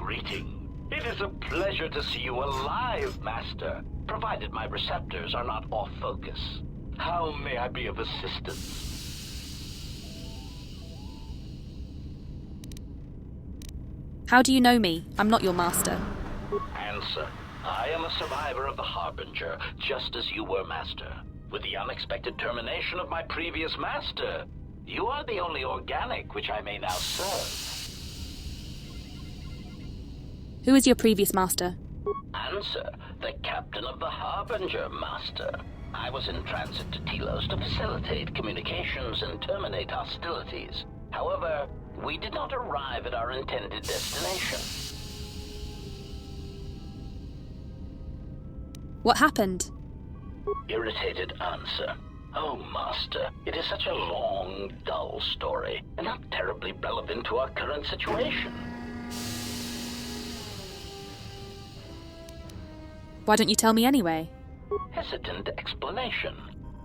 greeting. It is a pleasure to see you alive, Master, provided my receptors are not off focus. How may I be of assistance? How do you know me? I'm not your master. Answer. I am a survivor of the Harbinger, just as you were, Master. With the unexpected termination of my previous master, you are the only organic which I may now serve. Who is your previous master? Answer. The captain of the Harbinger, Master. I was in transit to Telos to facilitate communications and terminate hostilities. However, we did not arrive at our intended destination. What happened? Irritated answer. Oh, Master, it is such a long, dull story, and not terribly relevant to our current situation. Why don't you tell me anyway? Hesitant explanation.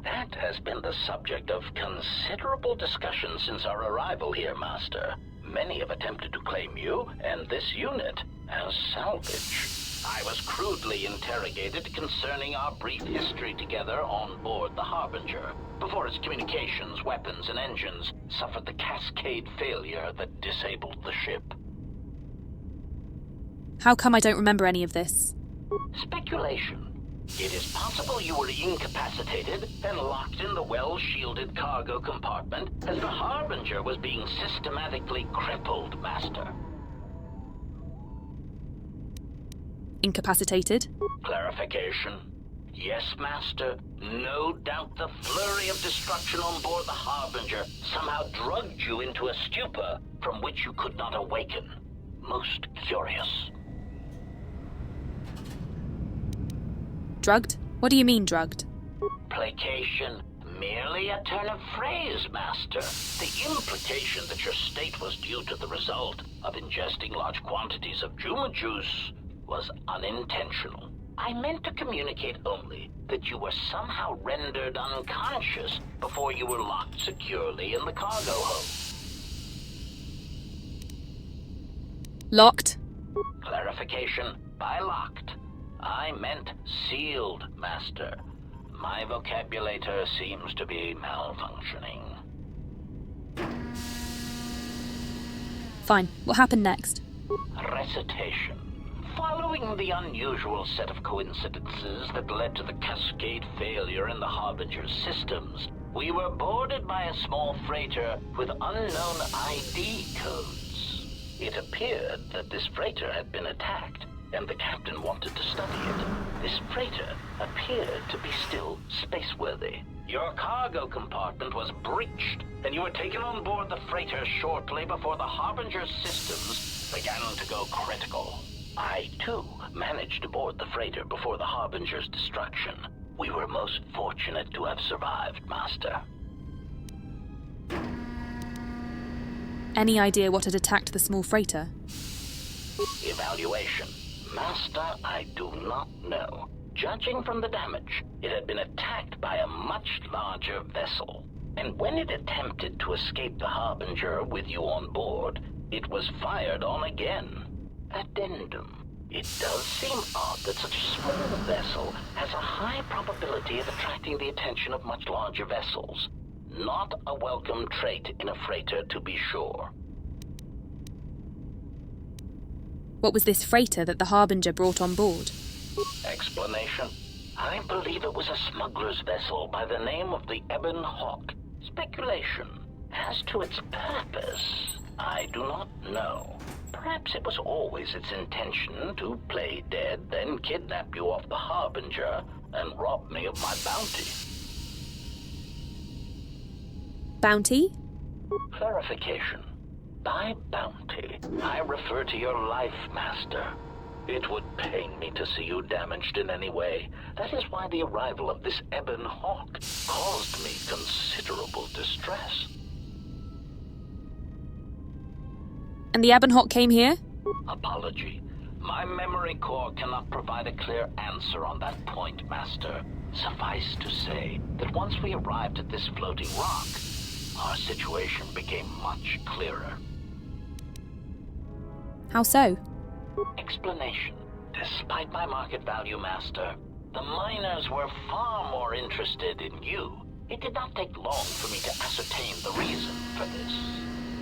That has been the subject of considerable discussion since our arrival here, Master. Many have attempted to claim you and this unit as salvage. I was crudely interrogated concerning our brief history together on board the Harbinger, before its communications, weapons, and engines suffered the cascade failure that disabled the ship. How come I don't remember any of this? Speculation. It is possible you were incapacitated and locked in the well-shielded cargo compartment as the Harbinger was being systematically crippled, Master. Incapacitated? Clarification. Yes, Master. No doubt the flurry of destruction on board the Harbinger somehow drugged you into a stupor from which you could not awaken. Most curious. Drugged? What do you mean, drugged? Placation. Merely a turn of phrase, Master. The implication that your state was due to the result of ingesting large quantities of Juma juice was unintentional. I meant to communicate only that you were somehow rendered unconscious before you were locked securely in the cargo hold. Locked? Clarification. By locked, I meant sealed, Master. My vocabulator seems to be malfunctioning. Fine. What happened next? Recitation. Following the unusual set of coincidences that led to the cascade failure in the Harbinger's systems, we were boarded by a small freighter with unknown ID codes. It appeared that this freighter had been attacked, and the captain wanted to study it. This freighter appeared to be still spaceworthy. Your cargo compartment was breached, and you were taken on board the freighter shortly before the Harbinger's systems began to go critical. I, too, managed to board the freighter before the Harbinger's destruction. We were most fortunate to have survived, Master. Any idea what had attacked the small freighter? Evaluation. Master, I do not know. Judging from the damage, it had been attacked by a much larger vessel. And when it attempted to escape the Harbinger with you on board, it was fired on again. Addendum. It does seem odd that such a small vessel has a high probability of attracting the attention of much larger vessels. Not a welcome trait in a freighter, to be sure. What was this freighter that the Harbinger brought on board? Explanation. I believe it was a smuggler's vessel by the name of the Ebon Hawk. Speculation. As to its purpose, I do not know. Perhaps it was always its intention to play dead, then kidnap you off the Harbinger and rob me of my bounty. Bounty? Clarification. By bounty, I refer to your life, Master. It would pain me to see you damaged in any way. That is why the arrival of this Ebon Hawk caused me considerable distress. And the Ebon Hawk came here? Apology. My memory core cannot provide a clear answer on that point, Master. Suffice to say that once we arrived at this floating rock, our situation became much clearer. How so? Explanation. Despite my market value, Master, the miners were far more interested in you. It did not take long for me to ascertain the reason for this.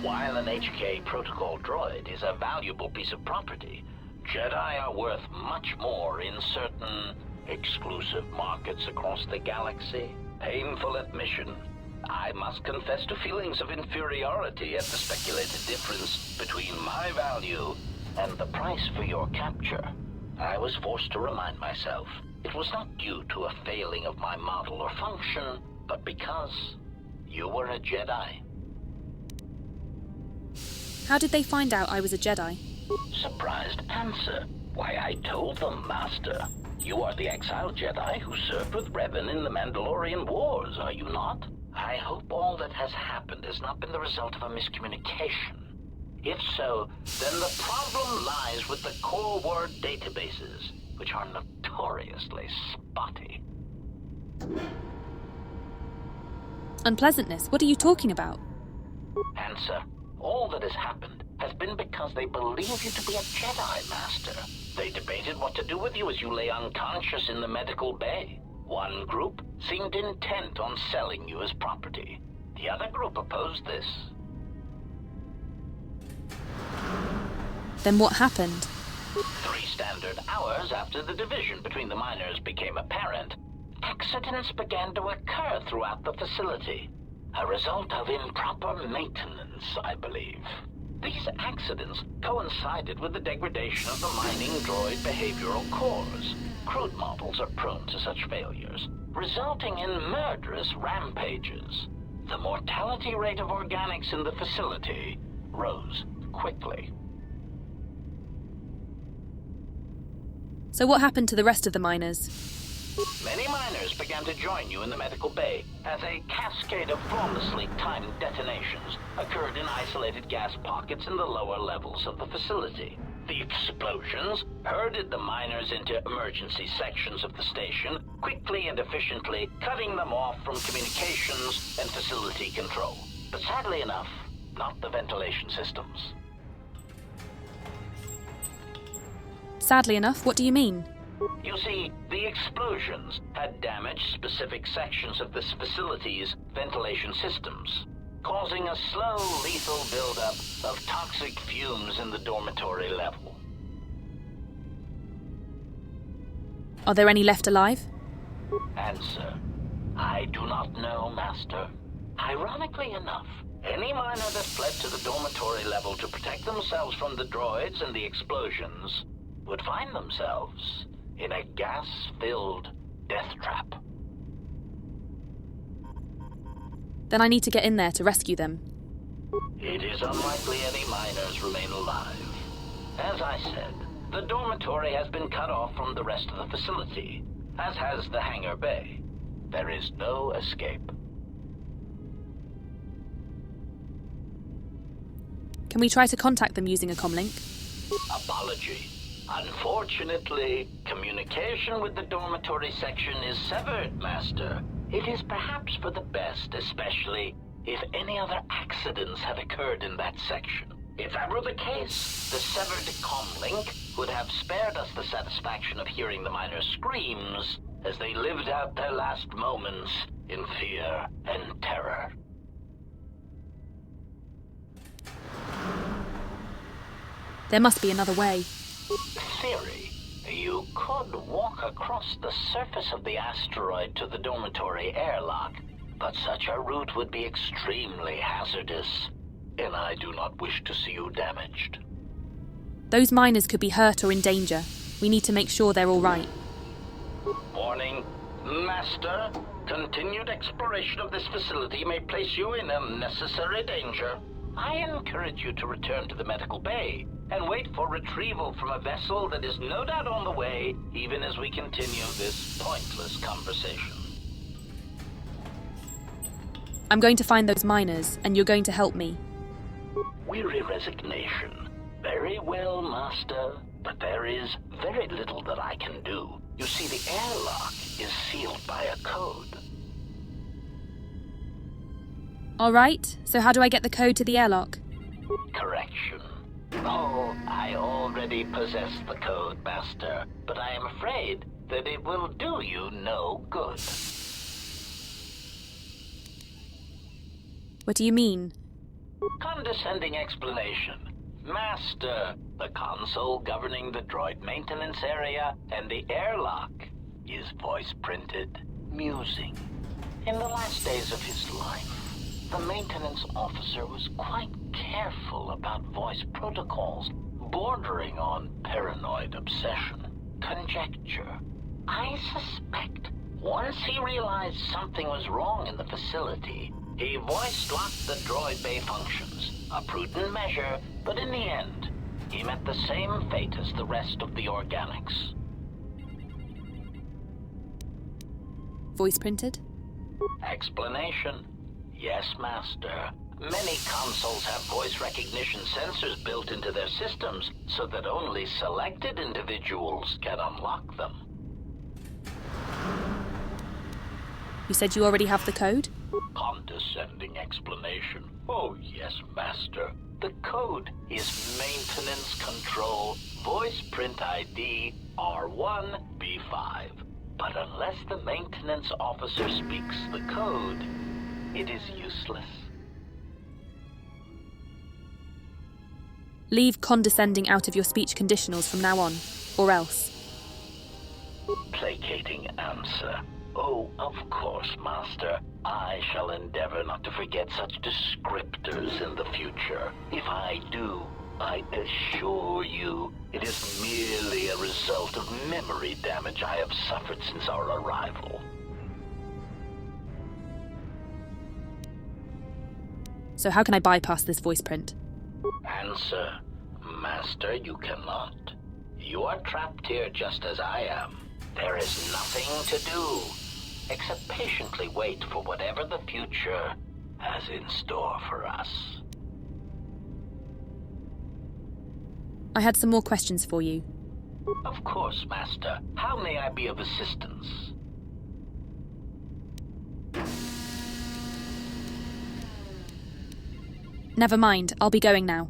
While an HK protocol droid is a valuable piece of property, Jedi are worth much more in certain exclusive markets across the galaxy. Painful admission. I must confess to feelings of inferiority at the speculated difference between my value and the price for your capture. I was forced to remind myself it was not due to a failing of my model or function, but because you were a Jedi. How did they find out I was a Jedi? Surprised answer. Why, I told them, Master. You are the exiled Jedi who served with Revan in the Mandalorian Wars, are you not? I hope all that has happened has not been the result of a miscommunication. If so, then the problem lies with the core word databases, which are notoriously spotty. Unpleasantness? What are you talking about? Answer. All that has happened has been because they believe you to be a Jedi, Master. They debated what to do with you as you lay unconscious in the medical bay. One group seemed intent on selling you as property. The other group opposed this. Then what happened? 3 standard hours after the division between the miners became apparent, accidents began to occur throughout the facility. A result of improper maintenance, I believe. These accidents coincided with the degradation of the mining droid behavioral cores. Crude models are prone to such failures, resulting in murderous rampages. The mortality rate of organics in the facility rose quickly. So what happened to the rest of the miners? Many miners began to join you in the medical bay as a cascade of flawlessly timed detonations occurred in isolated gas pockets in the lower levels of the facility. The explosions herded the miners into emergency sections of the station, quickly and efficiently cutting them off from communications and facility control. But sadly enough, not the ventilation systems. Sadly enough, what do you mean? You see, the explosions had damaged specific sections of this facility's ventilation systems, causing a slow, lethal buildup of toxic fumes in the dormitory level. Are there any left alive? Answer. I do not know, Master. Ironically enough, any miner that fled to the dormitory level to protect themselves from the droids and the explosions would find themselves in a gas-filled death trap. Then I need to get in there to rescue them. It is unlikely any miners remain alive. As I said, the dormitory has been cut off from the rest of the facility, as has the hangar bay. There is no escape. Can we try to contact them using a comlink? Apology. Unfortunately, communication with the dormitory section is severed, Master. It is perhaps for the best, especially if any other accidents had occurred in that section. If that were the case, the severed comlink would have spared us the satisfaction of hearing the miners' screams as they lived out their last moments in fear and terror. There must be another way. Theory. You could walk across the surface of the asteroid to the dormitory airlock, but such a route would be extremely hazardous, and I do not wish to see you damaged. Those miners could be hurt or in danger. We need to make sure they're all right. Warning. Master, continued exploration of this facility may place you in unnecessary danger. I encourage you to return to the medical bay and wait for retrieval from a vessel that is no doubt on the way, even as we continue this pointless conversation. I'm going to find those miners, and you're going to help me. Weary resignation. Very well, Master, but there is very little that I can do. You see, the airlock is sealed by a code. All right, so how do I get the code to the airlock? Correction. Oh, I already possess the code, Master, but I am afraid that it will do you no good. What do you mean? Condescending explanation. Master, the console governing the droid maintenance area and the airlock is voice-printed, musing. In the last days of his life, the maintenance officer was quite careful about voice protocols, bordering on paranoid obsession. Conjecture. I suspect once he realized something was wrong in the facility, he voice-locked the droid bay functions. A prudent measure, but in the end, he met the same fate as the rest of the organics. Voice printed? Explanation. Yes, Master. Many consoles have voice recognition sensors built into their systems so that only selected individuals can unlock them. You said you already have the code? Condescending explanation. Oh, yes, Master. The code is Maintenance Control Voice Print ID R1B5. But unless the maintenance officer speaks the code, it is useless. Leave condescending out of your speech conditionals from now on, or else. Placating answer. Oh, of course, Master. I shall endeavor not to forget such descriptors in the future. If I do, I assure you, it is merely a result of memory damage I have suffered since our arrival. So how can I bypass this voice print? Answer. Master, you cannot. You are trapped here just as I am. There is nothing to do, except patiently wait for whatever the future has in store for us. I had some more questions for you. Of course, Master. How may I be of assistance? Never mind, I'll be going now.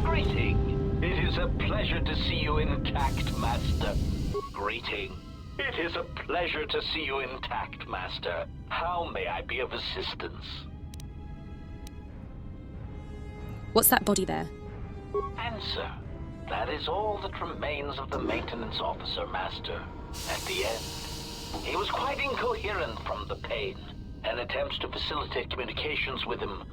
Greeting. It is a pleasure to see you intact, Master. Greeting. It is a pleasure to see you intact, Master. How may I be of assistance? What's that body there? Answer. That is all that remains of the maintenance officer, Master. At the end, he was quite incoherent from the pain, and attempts to facilitate communications with him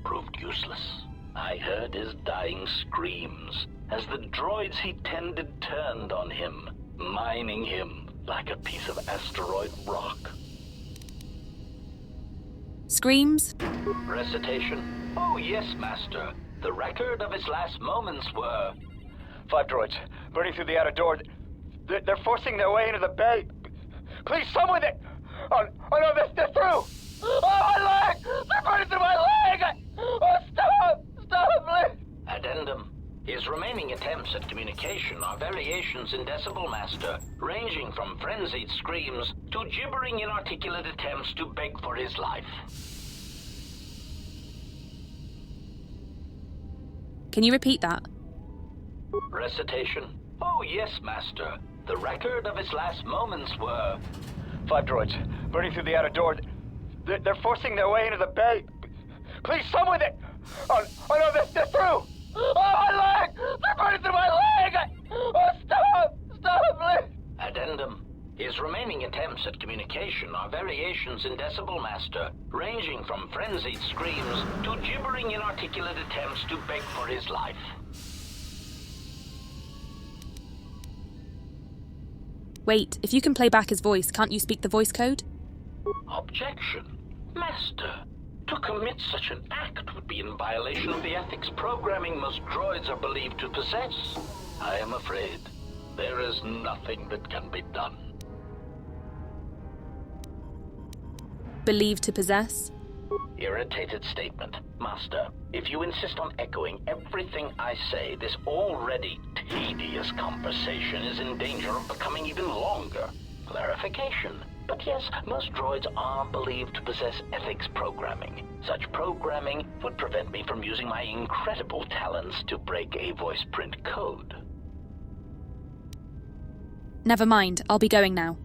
proved useless. I heard his dying screams as the droids he tended turned on him, mining him like a piece of asteroid rock. Screams? Recitation? Oh, yes, Master. The record of his last moments were... 5 droids, burning through the outer door. They're forcing their way into the bay. Please, someone that... Oh no, they're through! Oh, my leg! They're burning through my leg! Oh, stop! Stop, please! Addendum. His remaining attempts at communication are variations in decibel, Master, ranging from frenzied screams to gibbering inarticulate attempts to beg for his life. Can you repeat that? Recitation? Oh, yes, Master. The record of his last moments were... 5 droids, burning through the outer door. They're forcing their way into the bay. Please, someone that... Oh no, they're through! Oh, my leg! They're burning through my leg! Oh, stop! Stop, please! Addendum. His remaining attempts at communication are variations in decibel, Master, ranging from frenzied screams to gibbering inarticulate attempts to beg for his life. Wait, if you can play back his voice, can't you speak the voice code? Objection. Master, to commit such an act would be in violation of the ethics programming most droids are believed to possess. I am afraid there is nothing that can be done. Believed to possess? Irritated statement. Master, if you insist on echoing everything I say, this already tedious conversation is in danger of becoming even longer. Clarification. But yes, most droids are believed to possess ethics programming. Such programming would prevent me from using my incredible talents to break a voice print code. Never mind, I'll be going now.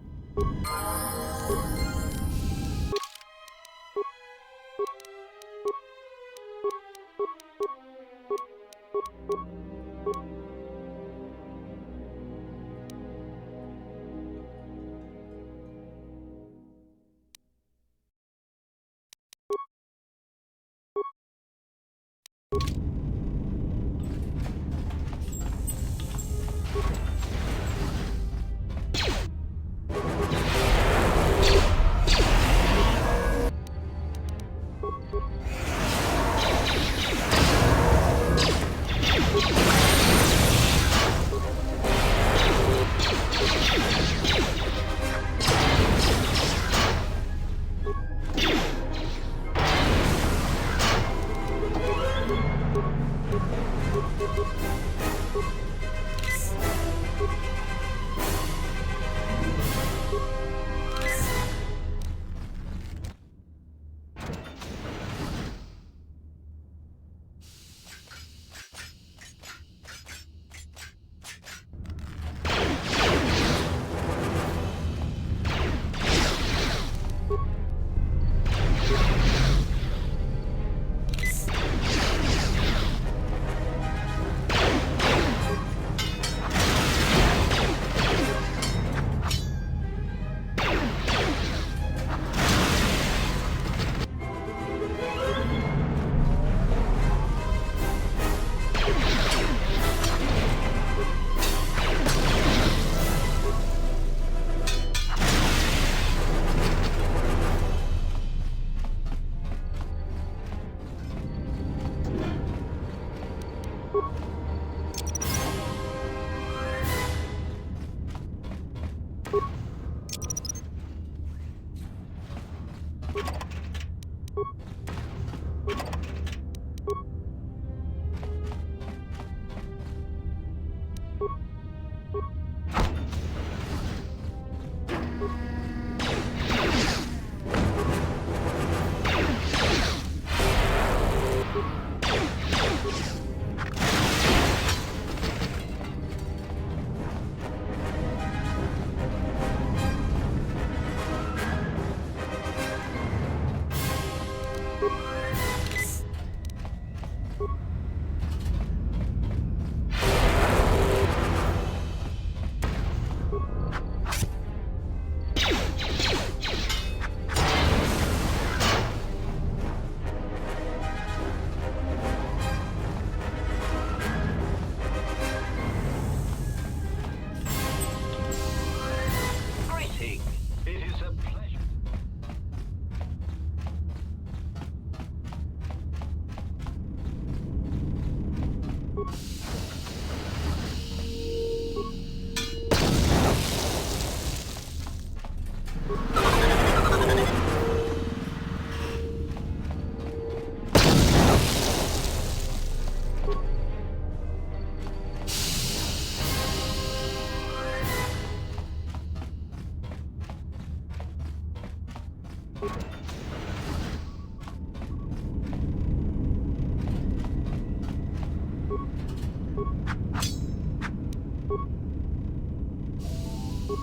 When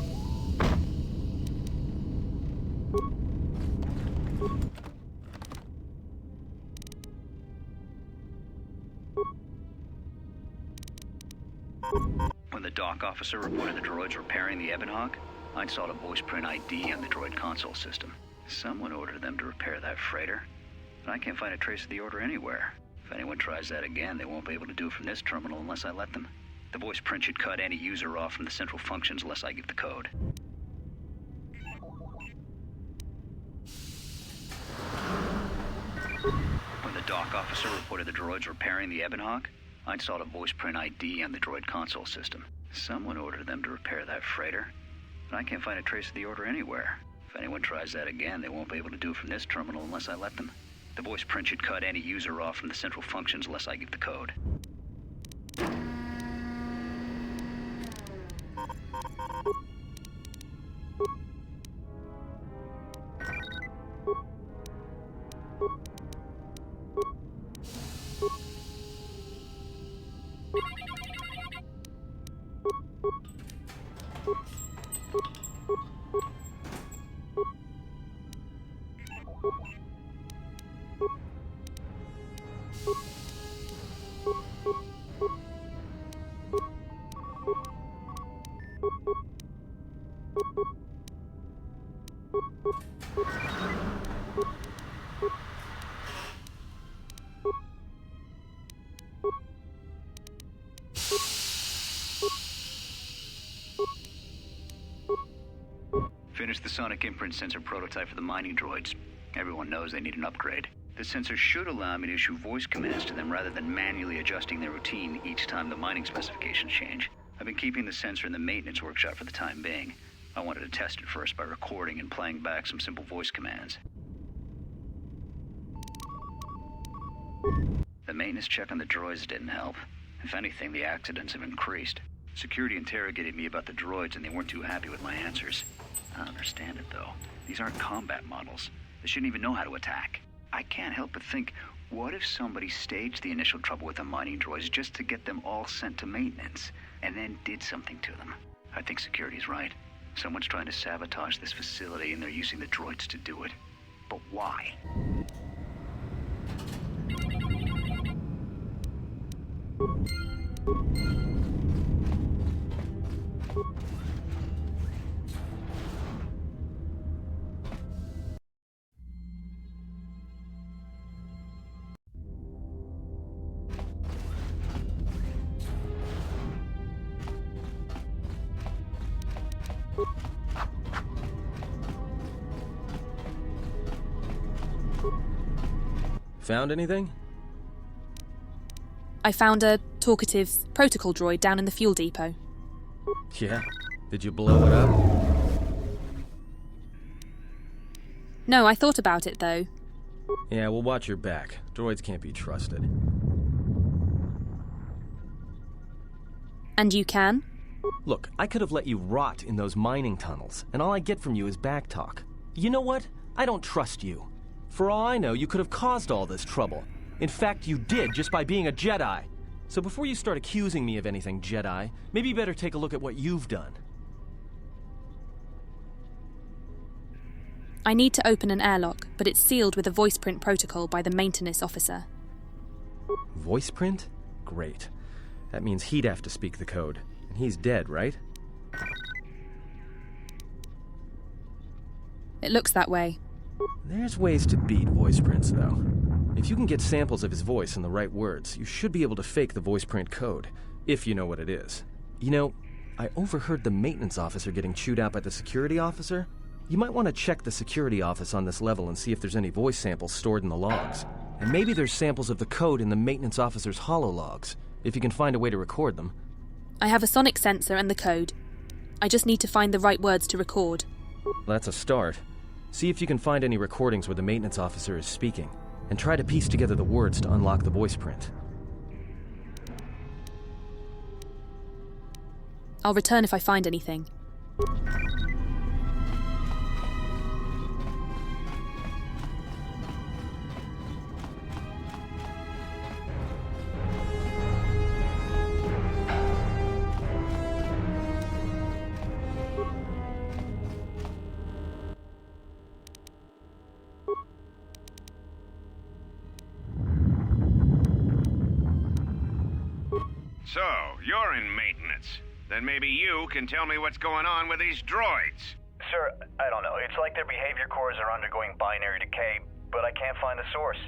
the dock officer reported the droids repairing the Ebonhawk, I saw the voice print ID on the droid console system. Someone ordered them to repair that freighter, but I can't find a trace of the order anywhere. If anyone tries that again, they won't be able to do it from this terminal unless I let them. The voice print should cut any user off from the central functions unless I give the code. When the dock officer reported the droids repairing the Ebonhawk, I saw the voice print ID on the droid console system. Someone ordered them to repair that freighter, but I can't find a trace of the order anywhere. If anyone tries that again, they won't be able to do it from this terminal unless I let them. The voice print should cut any user off from the central functions unless I give the code. Finished the sonic imprint sensor prototype for the mining droids. Everyone knows they need an upgrade. The sensor should allow me to issue voice commands to them rather than manually adjusting their routine each time the mining specifications change. I've been keeping the sensor in the maintenance workshop for the time being. I wanted to test it first by recording and playing back some simple voice commands. The maintenance check on the droids didn't help. If anything, the accidents have increased. Security interrogated me about the droids and they weren't too happy with my answers. I don't understand it, though. These aren't combat models. They shouldn't even know how to attack. I can't help but think, what if somebody staged the initial trouble with the mining droids just to get them all sent to maintenance, and then did something to them? I think security's right. Someone's trying to sabotage this facility, and they're using the droids to do it. But why? Found anything? I found a talkative protocol droid down in the fuel depot. Yeah? Did you blow it up? No, I thought about it, though. Yeah, well, watch your back. Droids can't be trusted. And you can? Look, I could have let you rot in those mining tunnels, and all I get from you is backtalk. You know what? I don't trust you. For all I know, you could have caused all this trouble. In fact, you did, just by being a Jedi. So before you start accusing me of anything, Jedi, maybe you better take a look at what you've done. I need to open an airlock, but it's sealed with a voice print protocol by the maintenance officer. Voice print? Great. That means he'd have to speak the code. And he's dead, right? It looks that way. There's ways to beat voice prints, though. If you can get samples of his voice and the right words, you should be able to fake the voice print code, if you know what it is. You know, I overheard the maintenance officer getting chewed out by the security officer. You might want to check the security office on this level and see if there's any voice samples stored in the logs. And maybe there's samples of the code in the maintenance officer's holologs, if you can find a way to record them. I have a sonic sensor and the code. I just need to find the right words to record. That's a start. See if you can find any recordings where the maintenance officer is speaking, and try to piece together the words to unlock the voice print. I'll return if I find anything. So, you're in maintenance. Then maybe you can tell me what's going on with these droids. Sir, I don't know. It's like their behavior cores are undergoing binary decay, but I can't find the source.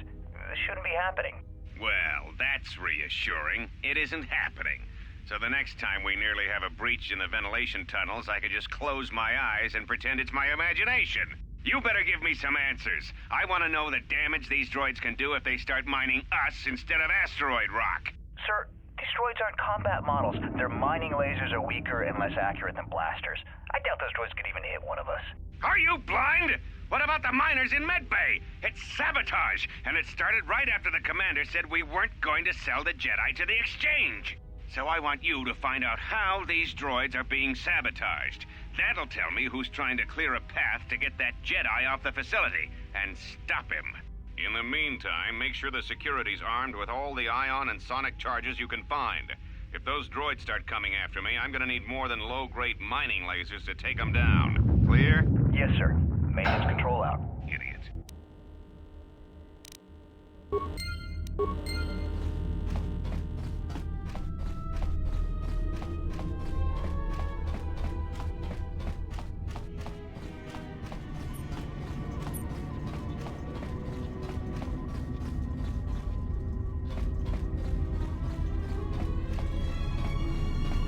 This shouldn't be happening. Well, that's reassuring. It isn't happening. So the next time we nearly have a breach in the ventilation tunnels, I could just close my eyes and pretend it's my imagination. You better give me some answers. I want to know the damage these droids can do if they start mining us instead of asteroid rock. Sir, these droids aren't combat models. Their mining lasers are weaker and less accurate than blasters. I doubt those droids could even hit one of us. Are you blind? What about the miners in Medbay? It's sabotage, and it started right after the commander said we weren't going to sell the Jedi to the Exchange. So I want you to find out how these droids are being sabotaged. That'll tell me who's trying to clear a path to get that Jedi off the facility and stop him. In the meantime, make sure the security's armed with all the ion and sonic charges you can find. If those droids start coming after me, I'm gonna need more than low-grade mining lasers to take them down. Clear? Yes, sir. Maintenance control out. Idiot.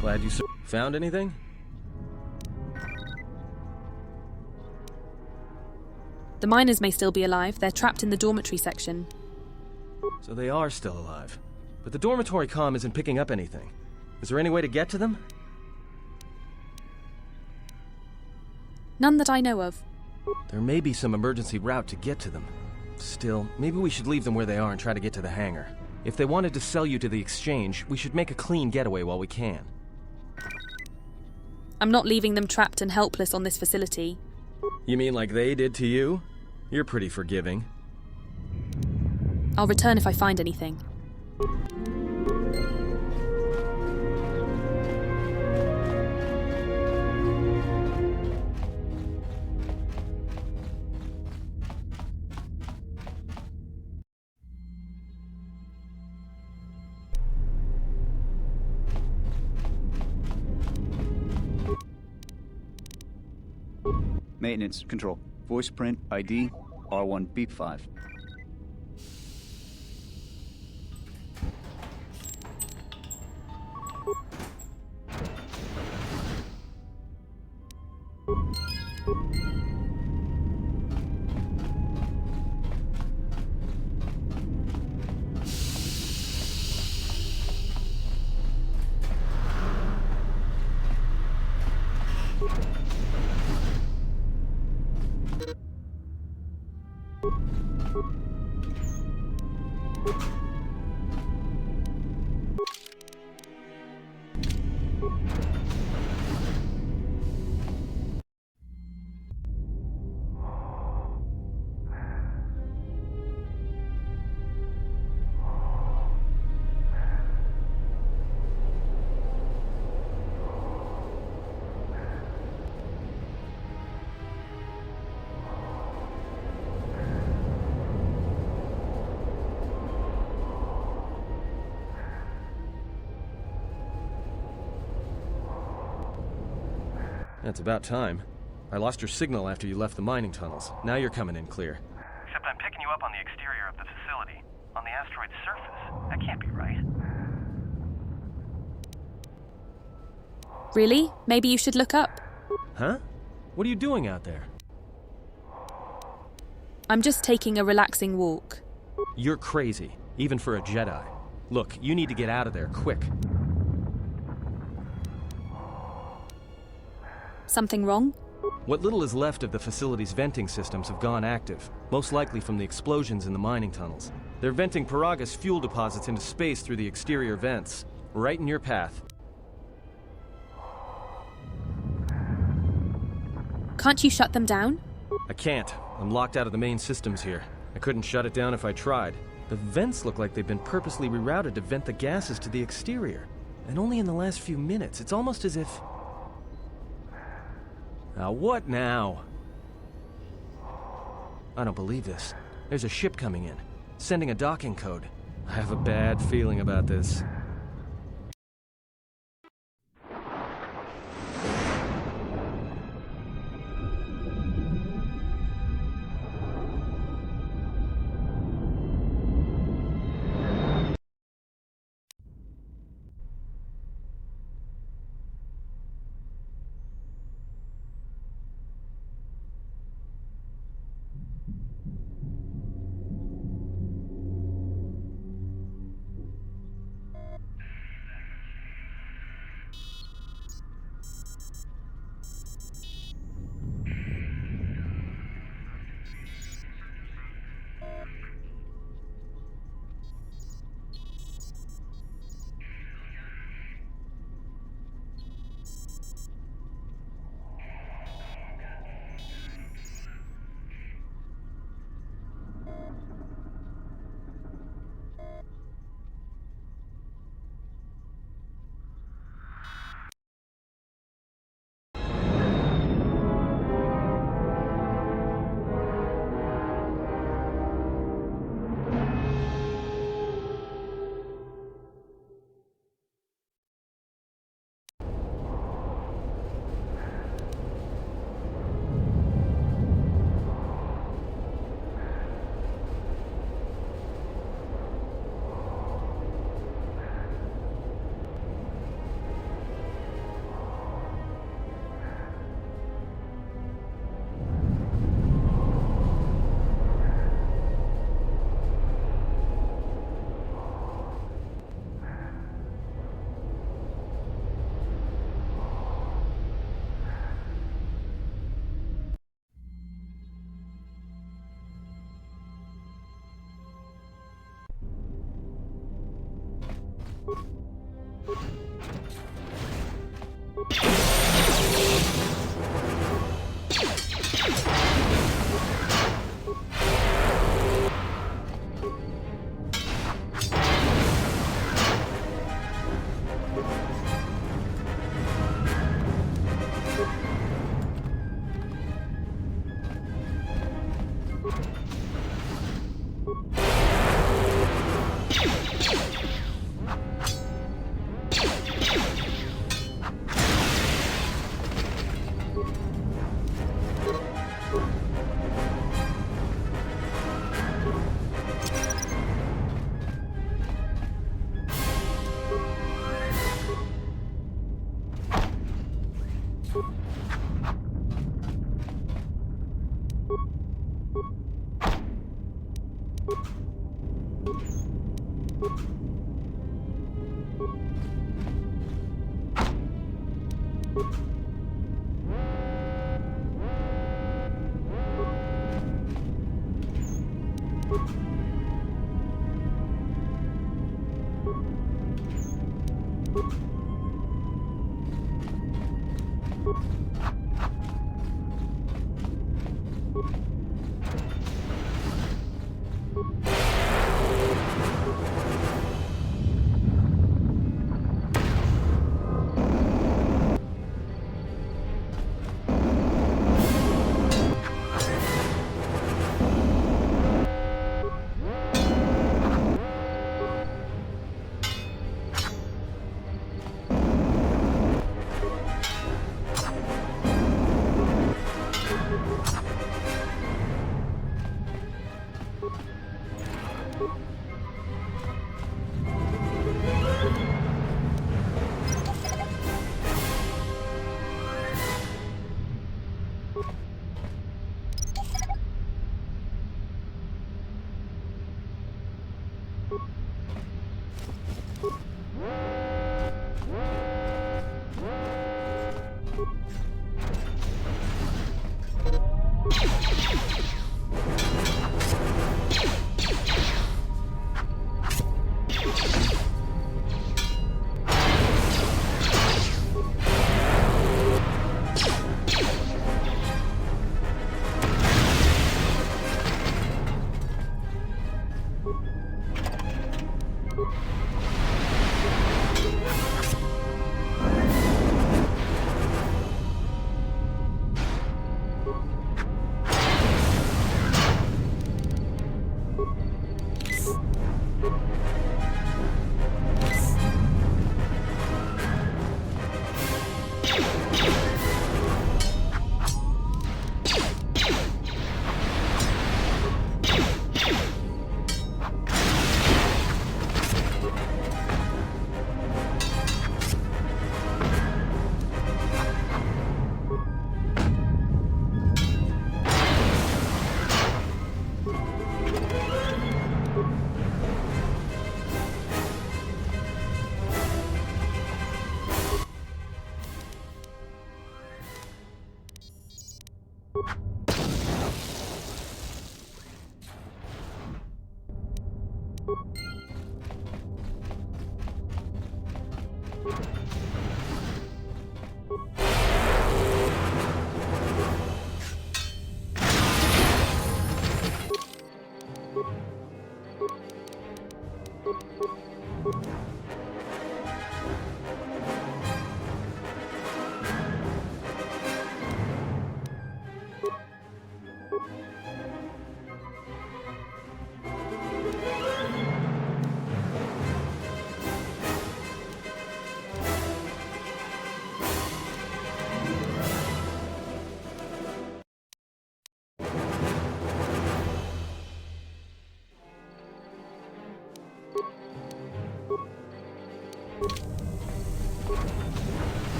Glad you found anything? The miners may still be alive. They're trapped in the dormitory section. So they are still alive. But the dormitory comm isn't picking up anything. Is there any way to get to them? None that I know of. There may be some emergency route to get to them. Still, maybe we should leave them where they are and try to get to the hangar. If they wanted to sell you to the Exchange, we should make a clean getaway while we can. I'm not leaving them trapped and helpless on this facility. You mean like they did to you? You're pretty forgiving. I'll return if I find anything. Maintenance, control. Voice print, ID, R1 beep 5. That's about time. I lost your signal after you left the mining tunnels. Now you're coming in clear. Except I'm picking you up on the exterior of the facility, on the asteroid's surface. That can't be right. Really? Maybe you should look up. Huh? What are you doing out there? I'm just taking a relaxing walk. You're crazy, even for a Jedi. Look, you need to get out of there, quick. Something wrong? What little is left of the facility's venting systems have gone active, most likely from the explosions in the mining tunnels. They're venting Paragus fuel deposits into space through the exterior vents, right in your path. Can't you shut them down? I can't. I'm locked out of the main systems here. I couldn't shut it down if I tried. The vents look like they've been purposely rerouted to vent the gases to the exterior. And only in the last few minutes. It's almost as if... Now what now? I don't believe this. There's a ship coming in, sending a docking code. I have a bad feeling about this.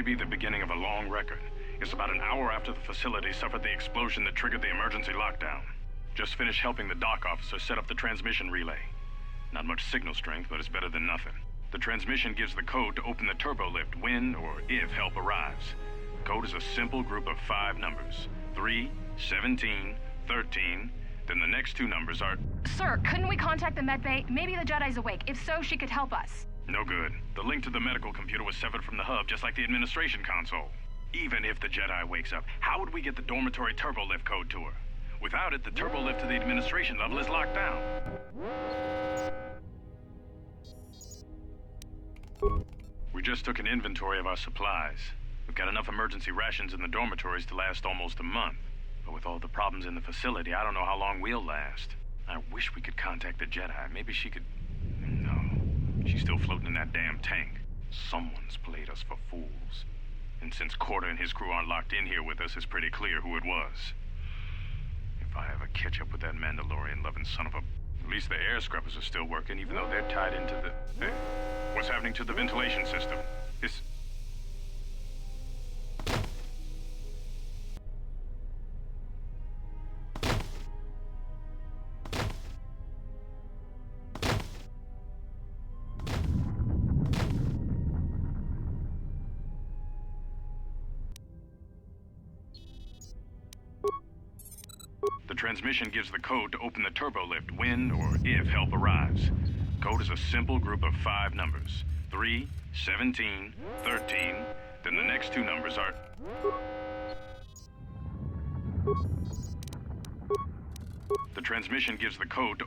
may be the beginning of a long record. It's about an hour after the facility suffered the explosion that triggered the emergency lockdown. Just finished helping the dock officer set up the transmission relay. Not much signal strength, but it's better than nothing. The transmission gives the code to open the turbo lift when or if help arrives. Code is a simple group of 5 numbers. 3, 17, 13, then the next 2 numbers are... Sir, couldn't we contact the medbay? Maybe the Jedi's awake. If so, she could help us. No good. The link to the medical computer was severed from the hub, just like the administration console. Even if the Jedi wakes up, how would we get the dormitory turbo lift code to her? Without it, the turbo lift to the administration level is locked down. We just took an inventory of our supplies. We've got enough emergency rations in the dormitories to last almost a month. But with all the problems in the facility, I don't know how long we'll last. I wish we could contact the Jedi. Maybe she could... No. She's still floating in that damn tank. Someone's played us for fools. And since Corder and his crew aren't locked in here with us, it's pretty clear who it was. If I ever catch up with that Mandalorian-loving son of a... At least the air scrubbers are still working, even though they're tied into the... Hey, what's happening to the ventilation system? It's... The transmission gives the code to open the turbo lift when or if help arrives. Code is a simple group of 5 numbers. 3, 17, 13, then the next 2 numbers are... The transmission gives the code to...